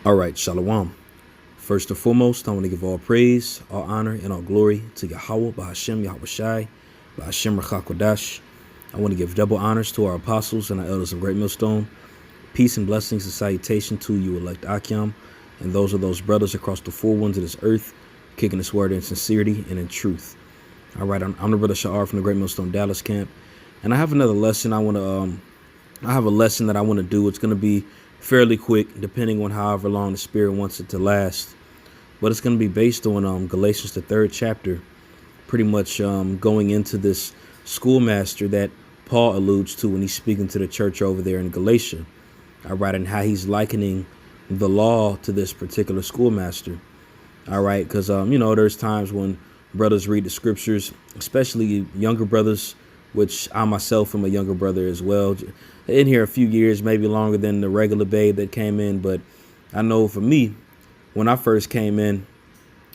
All right, Shalom. First and foremost, I want to give all praise, all honor, and all glory to Yahweh, Bahashem, Yahweh Shai, Bahashem, Rachakodash. I want to give double honors to our apostles and our elders of Great Millstone. Peace and blessings and salutation to you, elect Akyam, and those brothers across the four winds of this earth, kicking this word in sincerity and in truth. All right, I'm the brother Sha'ar from the Great Millstone Dallas camp, and I have another lesson I have a lesson that I want to do. It's going to be fairly quick, depending on however long the Spirit wants it to last. But it's going to be based on Galatians, the 3rd chapter, pretty much going into this schoolmaster that Paul alludes to when he's speaking to the church over there in Galatia. All right, and how he's likening the law to this particular schoolmaster. All right, because, there's times when brothers read the scriptures, especially younger brothers, which I myself am a younger brother as well. In here a few years, maybe longer than the regular babe that came in. But I know for me, when I first came in,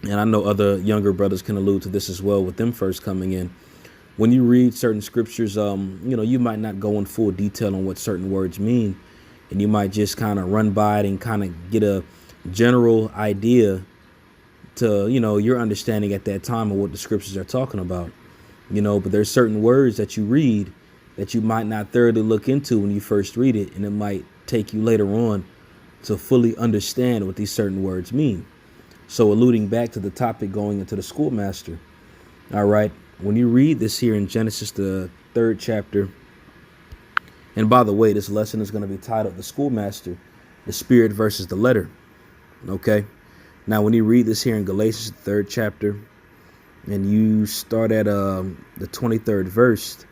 and I know other younger brothers can allude to this as well with them first coming in, when you read certain scriptures, you might not go in full detail on what certain words mean. And you might just kind of run by it and kind of get a general idea to, your understanding at that time of what the scriptures are talking about. But there's certain words that you read that you might not thoroughly look into when you first read it, and it might take you later on to fully understand what these certain words mean. So alluding back to the topic going into the schoolmaster, all right, when you read this here in Genesis, the 3rd chapter, and by the way, this lesson is going to be titled The Schoolmaster, the Spirit versus the Letter, okay? Now, when you read this here in Galatians, the 3rd chapter, and you start at the 23rd verse,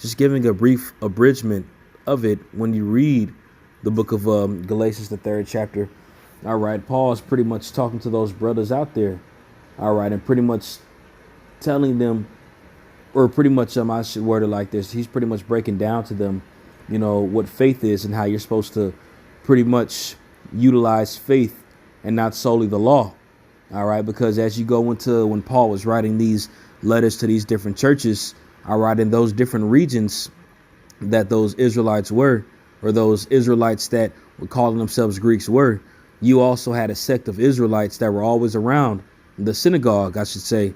just giving a brief abridgment of it. When you read the book of Galatians, the 3rd chapter, all right, Paul is pretty much talking to those brothers out there, all right, and pretty much telling them, or pretty much, I should word it like this, he's pretty much breaking down to them, what faith is and how you're supposed to pretty much utilize faith and not solely the law. All right, because as you go into when Paul was writing these letters to these different churches, all right, in those different regions that those Israelites were, or those Israelites that were calling themselves Greeks were, you also had a sect of Israelites that were always around the synagogue, I should say,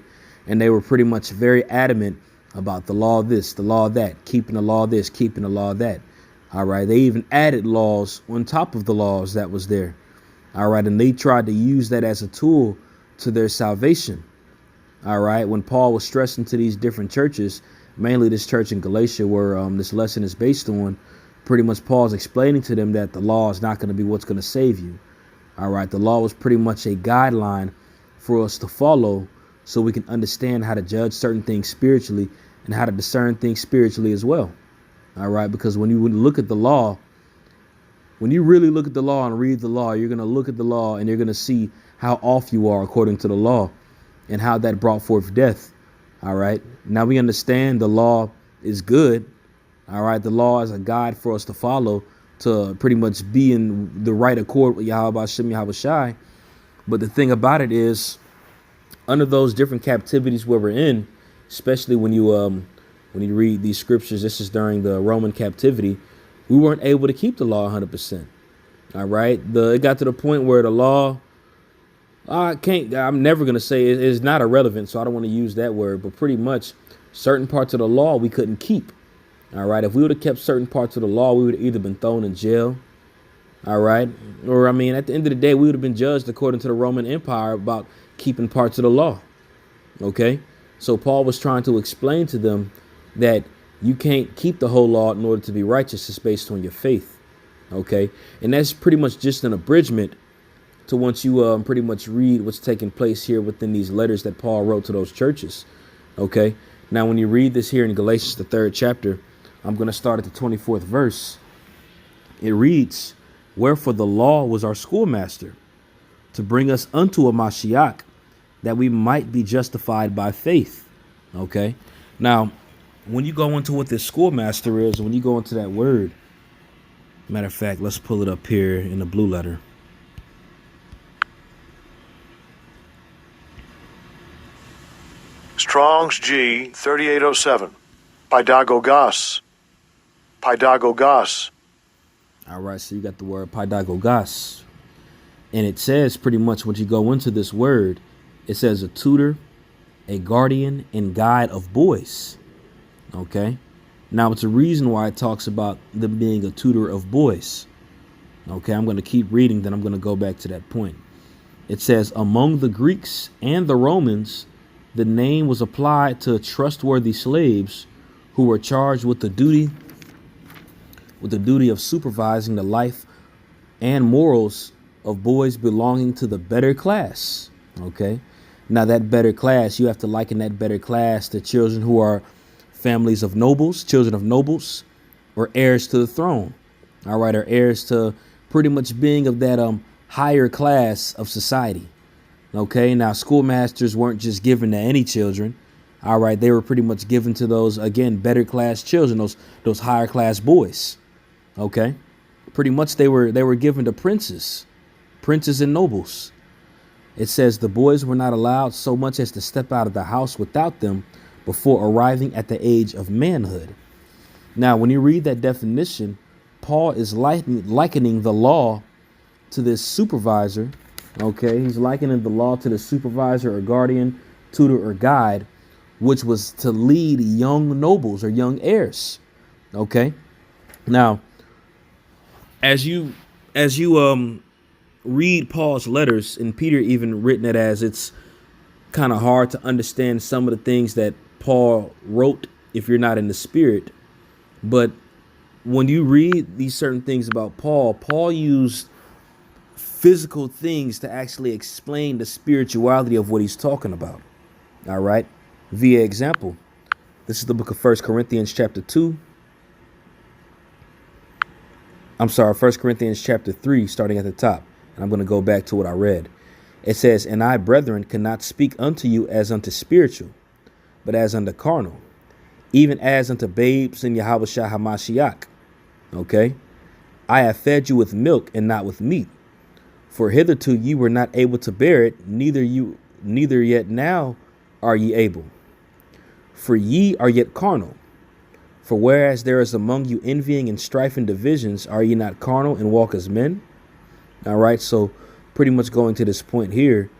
and they were pretty much very adamant about the law of this, the law of that, keeping the law of this, keeping the law of that. All right, they even added laws on top of the laws that was there. All right, and they tried to use that as a tool to their salvation. All right, when Paul was stressing to these different churches, mainly this church in Galatia where this lesson is based on, pretty much Paul's explaining to them that the law is not going to be what's going to save you. All right, the law was pretty much a guideline for us to follow so we can understand how to judge certain things spiritually and how to discern things spiritually as well. All right, because when you look at the law, when you really look at the law and read the law, you're going to look at the law and you're going to see how off you are according to the law and how that brought forth death. All right. Now we understand the law is good. All right. The law is a guide for us to follow to pretty much be in the right accord with Yahweh Shem Yahweh Shai. But the thing about it is, under those different captivities where we're in, especially when you read these scriptures, this is during the Roman captivity, we weren't able to keep the law 100%. All right. It got to the point where the law, I'm never going to say it's not irrelevant, so I don't want to use that word, but pretty much certain parts of the law we couldn't keep. All right. If we would have kept certain parts of the law, we would have either been thrown in jail. All right. Or, at the end of the day, we would have been judged according to the Roman Empire about keeping parts of the law. OK, so Paul was trying to explain to them that you can't keep the whole law in order to be righteous. It's based on your faith. OK, and that's pretty much just an abridgment to once you pretty much read what's taking place here within these letters that Paul wrote to those churches. OK, now, when you read this here in Galatians, the 3rd chapter, I'm going to start at the 24th verse. It reads, "Wherefore the law was our schoolmaster to bring us unto a Mashiach, that we might be justified by faith." OK, now, when you go into what this schoolmaster is, when you go into that word, matter of fact, let's pull it up here in the blue letter. Strong's G 3807. Paidagogos. Paidagogos. All right, so you got the word paidagogos. And it says pretty much when you go into this word, it says a tutor, a guardian, and guide of boys. Okay. Now it's a reason why it talks about them being a tutor of boys. Okay, I'm going to keep reading, then I'm going to go back to that point. It says, among the Greeks and the Romans, the name was applied to trustworthy slaves who were charged with the duty of supervising the life and morals of boys belonging to the better class. Okay, now that better class, you have to liken that better class to children who are families of nobles, children of nobles, or heirs to the throne. All right, or heirs to pretty much being of that higher class of society. Okay, now schoolmasters weren't just given to any children. All right, they were pretty much given to those, again, better class children, those higher class boys. Okay, pretty much they were given to princes and nobles. It says the boys were not allowed so much as to step out of the house without them before arriving at the age of manhood. Now, when you read that definition, Paul is likening the law to this supervisor. Okay, he's likening the law to the supervisor or guardian, tutor or guide, which was to lead young nobles or young heirs. Okay, now as you read Paul's letters, and Peter even written it as, it's kind of hard to understand some of the things that Paul wrote if you're not in the spirit. But when you read these certain things about Paul used physical things to actually explain the spirituality of what he's talking about. All right. Via example, this is the book of 1 Corinthians chapter 2. I'm sorry, 1 Corinthians chapter 3, starting at the top. And I'm going to go back to what I read. It says, and I, brethren, cannot speak unto you as unto spiritual, but as unto carnal, even as unto babes in Yahushua HaMashiach. Okay, I have fed you with milk and not with meat, for hitherto ye were not able to bear it, neither yet now are ye able. For ye are yet carnal. For whereas there is among you envying and strife and divisions, are ye not carnal and walk as men? All right, so pretty much going to this point here,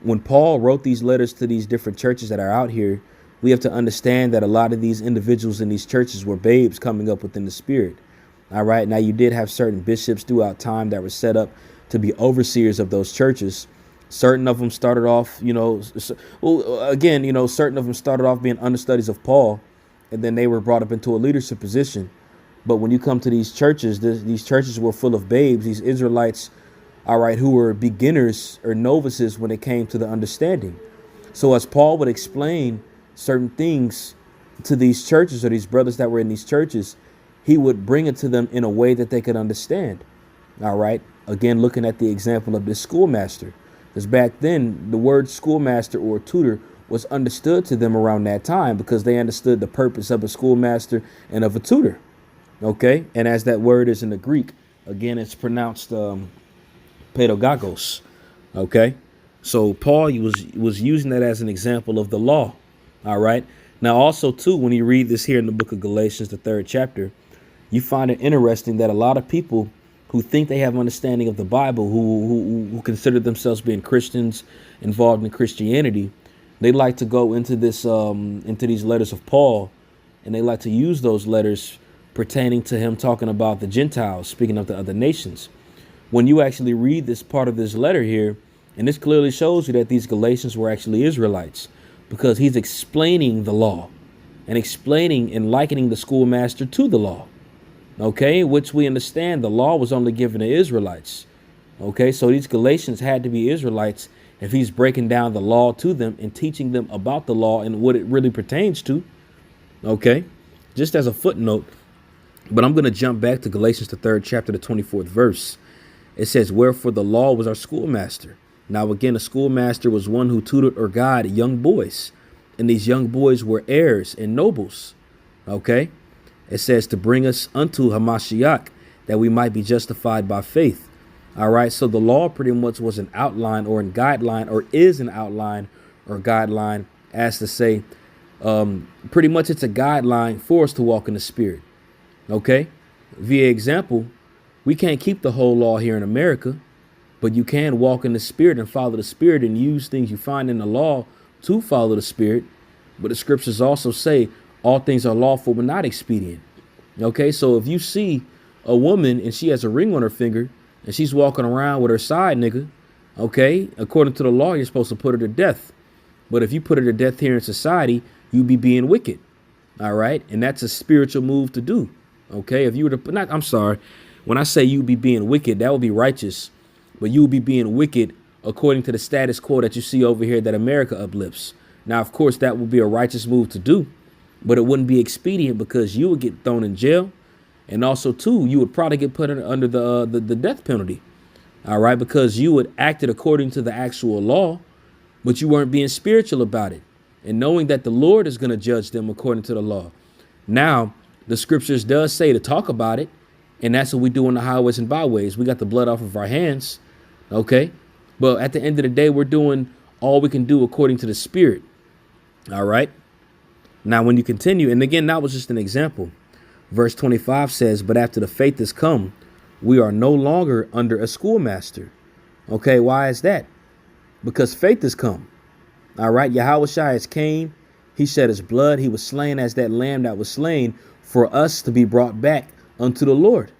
when Paul wrote these letters to these different churches that are out here, we have to understand that a lot of these individuals in these churches were babes coming up within the spirit. All right. Now, you did have certain bishops throughout time that were set up to be overseers of those churches. Certain of them started off, certain of them started off being understudies of Paul, and then they were brought up into a leadership position. But when you come to these churches, these churches were full of babes, these Israelites, all right, who were beginners or novices when it came to the understanding. So as Paul would explain certain things to these churches or these brothers that were in these churches, he would bring it to them in a way that they could understand. All right. Again, looking at the example of this schoolmaster, because back then the word schoolmaster or tutor was understood to them around that time because they understood the purpose of a schoolmaster and of a tutor. OK, and as that word is in the Greek, again, it's pronounced pedagogos. OK, so Paul was using that as an example of the law. All right. Now, also, too, when you read this here in the book of Galatians, the 3rd chapter, you find it interesting that a lot of people who think they have understanding of the Bible, who consider themselves being Christians involved in Christianity, they like to go into this into these letters of Paul, and they like to use those letters pertaining to him talking about the Gentiles, speaking of the other nations. When you actually read this part of this letter here, and this clearly shows you that these Galatians were actually Israelites, because he's explaining the law and explaining and likening the schoolmaster to the law. OK, which we understand the law was only given to Israelites. OK, so these Galatians had to be Israelites if he's breaking down the law to them and teaching them about the law and what it really pertains to. OK, just as a footnote. But I'm going to jump back to Galatians, the 3rd chapter, the 24th verse. It says, wherefore the law was our schoolmaster. Now, again, a schoolmaster was one who tutored or guided young boys. And these young boys were heirs and nobles. OK, it says to bring us unto Hamashiach, that we might be justified by faith. All right. So the law pretty much was an outline or a guideline, or is an outline or guideline, as to say, pretty much it's a guideline for us to walk in the spirit. OK, via example, we can't keep the whole law here in America, But you can walk in the spirit and follow the spirit and use things you find in the law to follow the spirit. But the scriptures also say all things are lawful but not expedient. Okay, so if you see a woman and she has a ring on her finger and she's walking around with her side nigga, okay, according to the law, you're supposed to put her to death. But if you put her to death here in society, you be being wicked. All right. And that's a spiritual move to do. OK, if you were to I'm sorry. When I say you be being wicked, that would be righteous. But you would be being wicked according to the status quo that you see over here that America uplifts. Now, of course, that would be a righteous move to do, but it wouldn't be expedient because you would get thrown in jail. And also, too, you would probably get put under the death penalty. All right, because you would acted according to the actual law, but you weren't being spiritual about it and knowing that the Lord is going to judge them according to the law. Now, the scriptures does say to talk about it. And that's what we do on the highways and byways. We got the blood off of our hands. OK, but at the end of the day, we're doing all we can do according to the spirit. All right. Now, when you continue, and again, that was just an example. Verse 25 says, but after the faith has come, we are no longer under a schoolmaster. OK, why is that? Because faith has come. All right. Yahushua has came. He shed his blood. He was slain as that lamb that was slain for us to be brought back unto the Lord.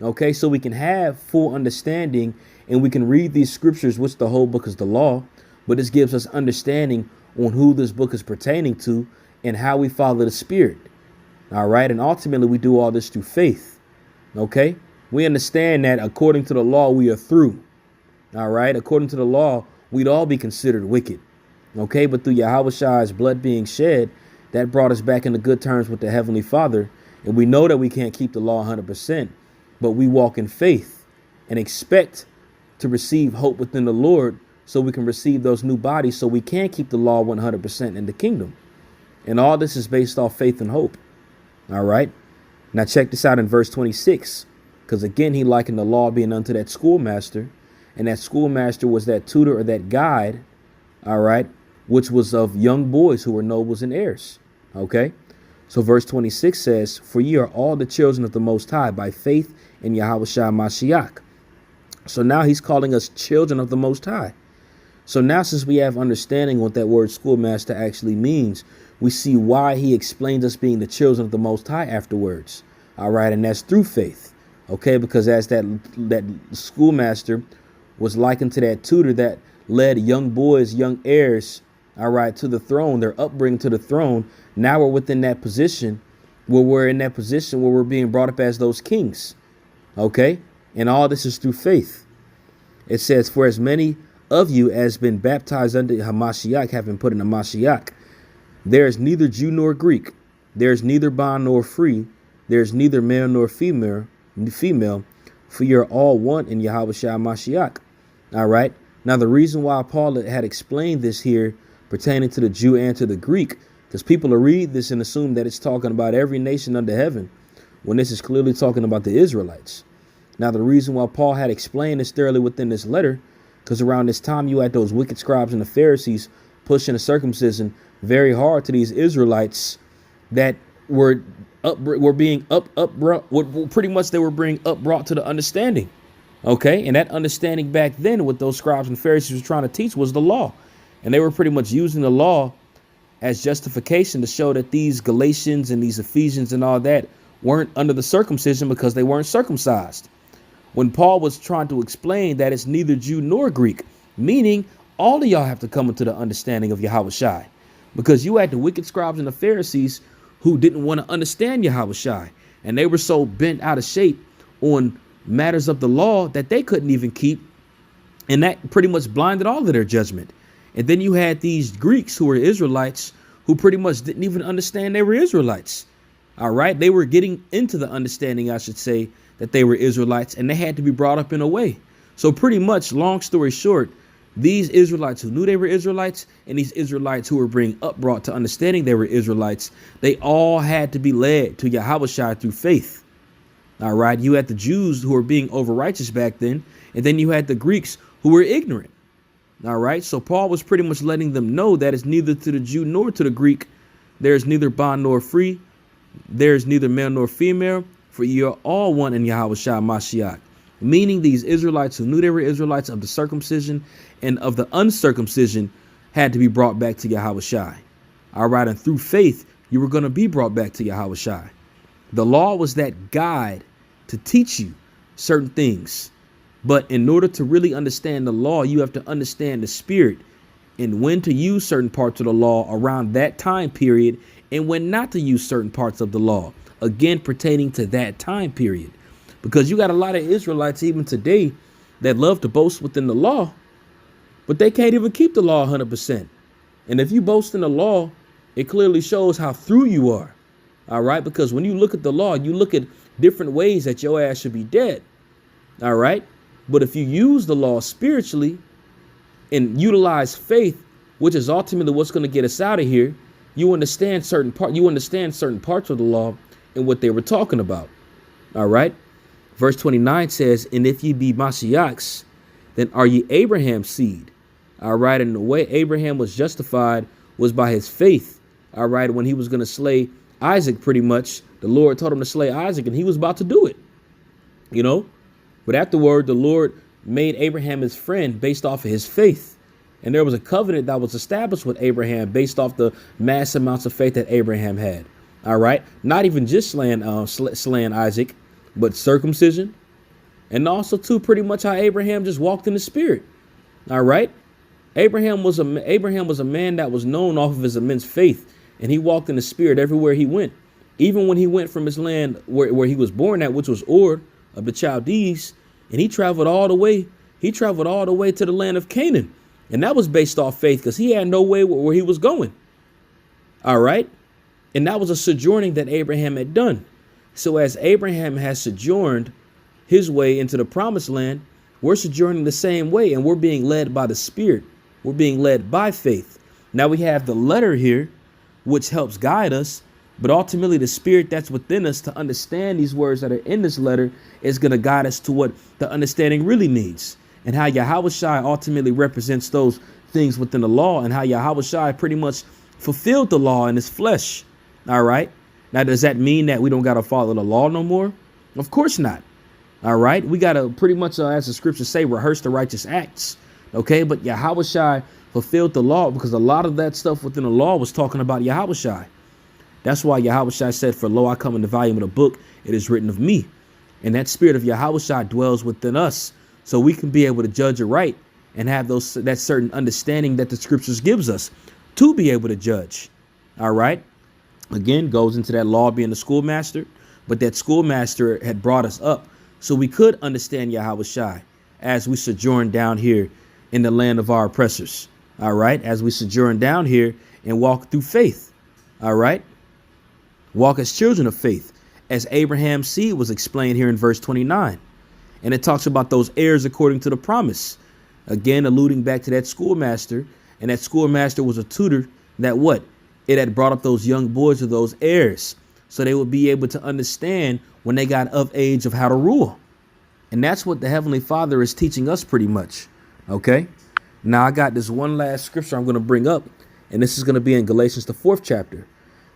OK, so we can have full understanding and we can read these scriptures, which the whole book is the law. But this gives us understanding on who this book is pertaining to and how we follow the spirit. All right. And ultimately, we do all this through faith. OK, we understand that according to the law, we are through. All right. According to the law, we'd all be considered wicked. OK, but through Yahushua's blood being shed, that brought us back into good terms with the Heavenly Father. And we know that we can't keep the law 100%, but we walk in faith and expect to receive hope within the Lord so we can receive those new bodies so we can keep the law 100% in the kingdom. And all this is based off faith and hope. All right. Now check this out in verse 26, because again, he likened the law being unto that schoolmaster, and that schoolmaster was that tutor or that guide. All right. Which was of young boys who were nobles and heirs. OK. So verse 26 says, for ye are all the children of the Most High by faith in Yahushua Mashiach. So now he's calling us children of the Most High. So now, since we have understanding what that word schoolmaster actually means, we see why he explains us being the children of the Most High afterwards. All right. And that's through faith. OK, because as that schoolmaster was likened to that tutor that led young boys, young heirs, all right, to the throne, their upbringing to the throne. Now we're within that position where we're being brought up as those kings. OK, and all this is through faith. It says, for as many of you as been baptized under Hamashiach have been put in Hamashiach. There is neither Jew nor Greek. There is neither bond nor free. There is neither male nor female, for you're all one in Yahushua Mashiach. All right. Now, the reason why Paul had explained this here pertaining to the Jew and to the Greek, because people will read this and assume that it's talking about every nation under heaven, when this is clearly talking about the Israelites. Now, the reason why Paul had explained this thoroughly within this letter, because around this time you had those wicked scribes and the Pharisees pushing the circumcision very hard to these Israelites that were being brought to the understanding. OK, and that understanding back then, what those scribes and Pharisees were trying to teach was the law. And they were pretty much using the law as justification to show that these Galatians and these Ephesians and all that weren't under the circumcision because they weren't circumcised. When Paul was trying to explain that it's neither Jew nor Greek, meaning all of y'all have to come into the understanding of Yahushua, because you had the wicked scribes and the Pharisees who didn't want to understand Yahushua, and they were so bent out of shape on matters of the law that they couldn't even keep. And that pretty much blinded all of their judgment. And then you had these Greeks who were Israelites who pretty much didn't even understand they were Israelites. All right. They were getting into the understanding, I should say, that they were Israelites, and they had to be brought up in a way. So pretty much, long story short, these Israelites who knew they were Israelites and these Israelites who were brought to understanding they were Israelites, they all had to be led to Yahushua through faith. All right. You had the Jews who were being over-righteous back then, and then you had the Greeks who were ignorant. All right. So Paul was pretty much letting them know that it's neither to the Jew nor to the Greek. There is neither bond nor free. There is neither male nor female, for you are all one in Yahushua Mashiach. meaning these Israelites who knew they were Israelites of the circumcision and of the uncircumcision had to be brought back to Yahweh Shai. All right, and through faith, you were going to be brought back to Yahweh Shai. The law was that guide to teach you certain things. But in order to really understand the law, you have to understand the spirit and when to use certain parts of the law around that time period and when not to use certain parts of the law, again, pertaining to that time period. Because you got a lot of Israelites even today that love to boast within the law, but they can't even keep the law 100%. And if you boast in the law, it clearly shows how through you are. All right, because when you look at the law, you look at different ways that your ass should be dead. All right. But if you use the law spiritually and utilize faith, which is ultimately what's going to get us out of here, you understand certain parts of the law and what they were talking about. All right. Verse 29 says, and if ye be Mashiachs, then are ye Abraham's seed. All right. And the way Abraham was justified was by his faith. All right. When he was going to slay Isaac, pretty much, the Lord told him to slay Isaac and he was about to do it, you know. But afterward, the Lord made Abraham his friend based off of his faith. And there was a covenant that was established with Abraham based off the mass amounts of faith that Abraham had. All right. Not even just slaying Isaac, but circumcision. And also, too, pretty much how Abraham just walked in the spirit. All right. Abraham was a man that was known off of his immense faith. And he walked in the spirit everywhere he went. Even when he went from his land where he was born at, which was Ur of the Chaldees, and he traveled all the way to the land of Canaan. And that was based off faith because he had no way where he was going. All right. And that was a sojourning that Abraham had done. So as Abraham has sojourned his way into the promised land, we're sojourning the same way, and we're being led by the Spirit. We're being led by faith. Now we have the letter here, which helps guide us. But ultimately, the spirit that's within us to understand these words that are in this letter is going to guide us to what the understanding really means, and how Yahweh Shai ultimately represents those things within the law, and how Yahweh Shai pretty much fulfilled the law in his flesh. All right. Now, does that mean that we don't got to follow the law no more? Of course not. All right. We got to pretty much, as the scriptures say, rehearse the righteous acts. OK, but Yahweh Shai fulfilled the law because a lot of that stuff within the law was talking about Yahweh Shai. That's why Yahweh Shai said, for lo, I come in the volume of the book, it is written of me. And that spirit of Yahweh Shai dwells within us, so we can be able to judge it right and have that certain understanding that the scriptures gives us to be able to judge. All right. Again, goes into that law being the schoolmaster, but that schoolmaster had brought us up so we could understand Yahweh Shai as we sojourn down here in the land of our oppressors. All right. As we sojourn down here and walk through faith. All right. Walk as children of faith, as Abraham's seed was explained here in verse 29. And it talks about those heirs according to the promise. Again, alluding back to that schoolmaster. And that schoolmaster was a tutor that it had brought up those young boys or those heirs. So they would be able to understand when they got of age of how to rule. And that's what the Heavenly Father is teaching us pretty much. OK, now I got this one last scripture I'm going to bring up. And this is going to be in Galatians, the 4th chapter.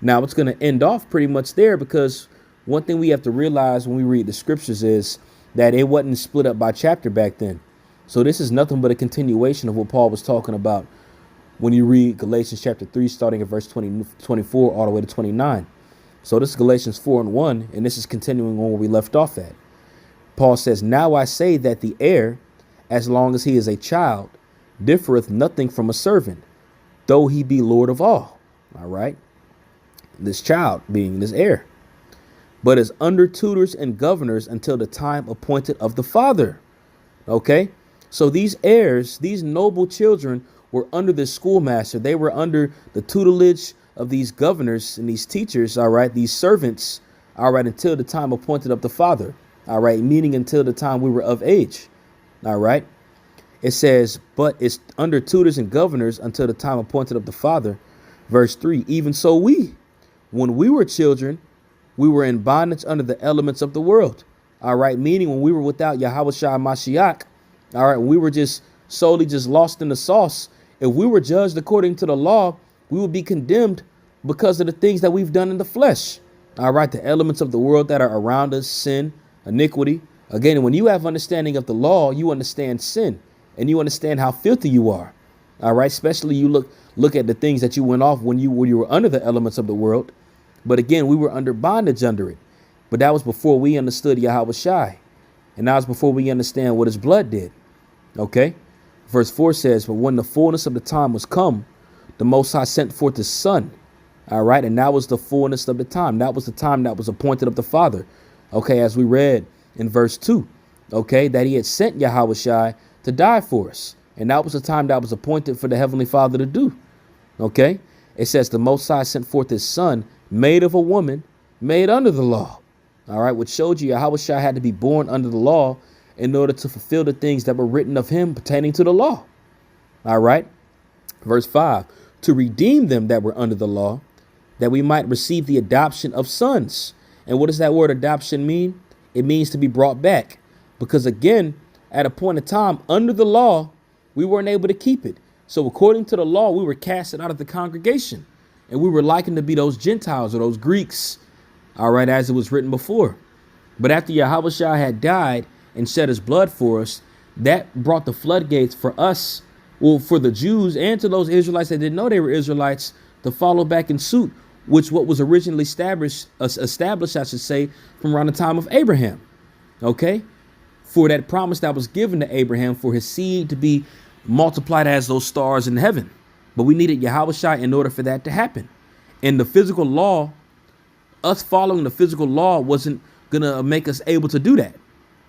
Now, it's going to end off pretty much there because one thing we have to realize when we read the scriptures is that it wasn't split up by chapter back then. So this is nothing but a continuation of what Paul was talking about when you read Galatians chapter 3, starting at verse 24 all the way to 29. So this is Galatians 4:1, and this is continuing on where we left off at. Paul says, now I say that the heir, as long as he is a child, differeth nothing from a servant, though he be Lord of all. All right. This child being this heir, but is under tutors and governors until the time appointed of the father. OK, so these heirs, these noble children were under this schoolmaster. They were under the tutelage of these governors and these teachers. All right. These servants. All right. Until the time appointed of the father. All right. Meaning until the time we were of age. All right. It says, but it's under tutors and governors until the time appointed of the father. Verse 3, even so when we were children, we were in bondage under the elements of the world. All right. Meaning when we were without Yahweh Shai Mashiach. All right. We were just solely lost in the sauce. If we were judged according to the law, we would be condemned because of the things that we've done in the flesh. All right. The elements of the world that are around us, sin, iniquity. Again, when you have understanding of the law, you understand sin and you understand how filthy you are. All right. Especially you look at the things that you went off when you were under the elements of the world. But again, we were under bondage under it. But that was before we understood Yahweh Shai. And that was before we understand what his blood did. Okay. Verse 4 says, but when the fullness of the time was come, the Most High sent forth his son. All right. And that was the fullness of the time. That was the time that was appointed of the Father. Okay. As we read in verse 2. Okay. That he had sent Yahweh Shai to die for us. And that was the time that was appointed for the Heavenly Father to do. Okay. It says the Most High sent forth his son, made of a woman, made under the law. All right. Which showed you Yahweh Shai had to be born under the law in order to fulfill the things that were written of him pertaining to the law. All right. Verse 5, to redeem them that were under the law, that we might receive the adoption of sons. And what does that word adoption mean? It means to be brought back. Because again, at a point in time under the law, we weren't able to keep it. So according to the law, we were casted out of the congregation and we were likened to be those Gentiles or those Greeks. All right. As it was written before. But after Yahweh Shai had died and shed his blood for us, that brought the floodgates for us, well, for the Jews and to those Israelites that didn't know they were Israelites, to follow back in suit, which what was originally established, I should say, from around the time of Abraham. Okay. For that promise that was given to Abraham for his seed to be multiplied as those stars in heaven. But we needed Yahweh Shai in order for that to happen. And the physical law, us following the physical law wasn't going to make us able to do that.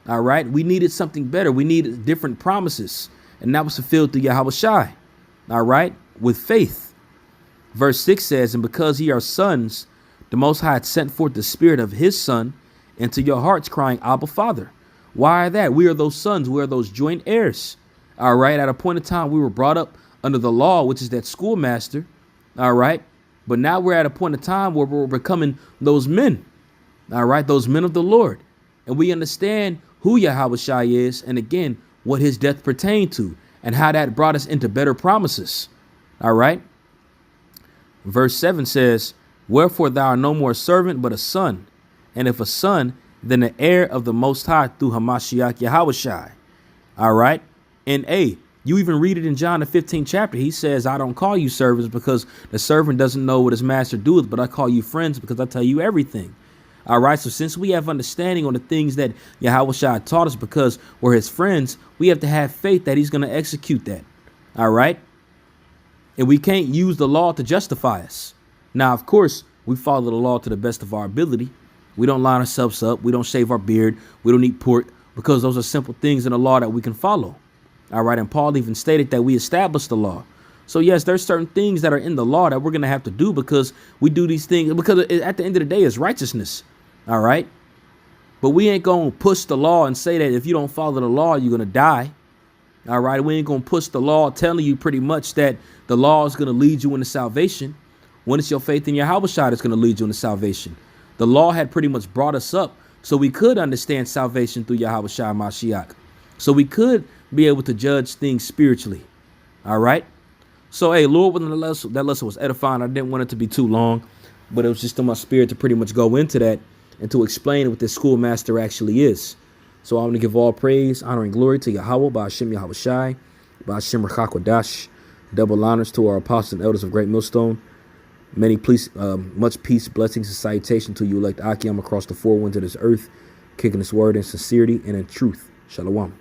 All right. We needed something better. We needed different promises. And that was fulfilled through Yahweh Shai. All right. With faith. Verse 6 says, and because ye are sons, the Most High had sent forth the spirit of his son into your hearts, crying, Abba, Father. Why are that? We are those sons. We are those joint heirs. All right. At a point in time, we were brought up under the law, which is that schoolmaster. All right. But now we're at a point in time where we're becoming those men. All right. Those men of the Lord. And we understand who Yahweh Shai is. And again, what his death pertained to and how that brought us into better promises. All right. Verse 7 says, wherefore thou art no more a servant, but a son. And if a son, then the heir of the Most High through Hamashiach Yahweh Shai. All right. And you even read it in John the 15th chapter. He says, I don't call you servants because the servant doesn't know what his master doeth, but I call you friends because I tell you everything. All right. So since we have understanding on the things that Yahweh Shai taught us because we're his friends, we have to have faith that he's going to execute that. All right. And we can't use the law to justify us. Now, of course, we follow the law to the best of our ability. We don't line ourselves up. We don't shave our beard. We don't eat pork because those are simple things in the law that we can follow. All right. And Paul even stated that we established the law. So, yes, there's certain things that are in the law that we're going to have to do because we do these things because at the end of the day, it's righteousness. All right. But we ain't going to push the law and say that if you don't follow the law, you're going to die. All right. We ain't going to push the law telling you pretty much that the law is going to lead you into salvation when it's your faith in Yahweh Shai that's going to lead you into salvation. The law had pretty much brought us up so we could understand salvation through Yahweh Shai Mashiach. So we could be able to judge things spiritually. All right. So, hey, Lord, when that lesson was edifying, I didn't want it to be too long, but it was just in my spirit to pretty much go into that and to explain what this schoolmaster actually is. So I'm going to give all praise, honor, and glory to Yahweh, by Hashem Yahweh Shai, by Hashem Rachakodash. Double honors to our apostles and elders of Great Millstone. Much peace, blessings, and salutation to you elect Akim across the four winds of this earth, kicking this word in sincerity and in truth. Shalom.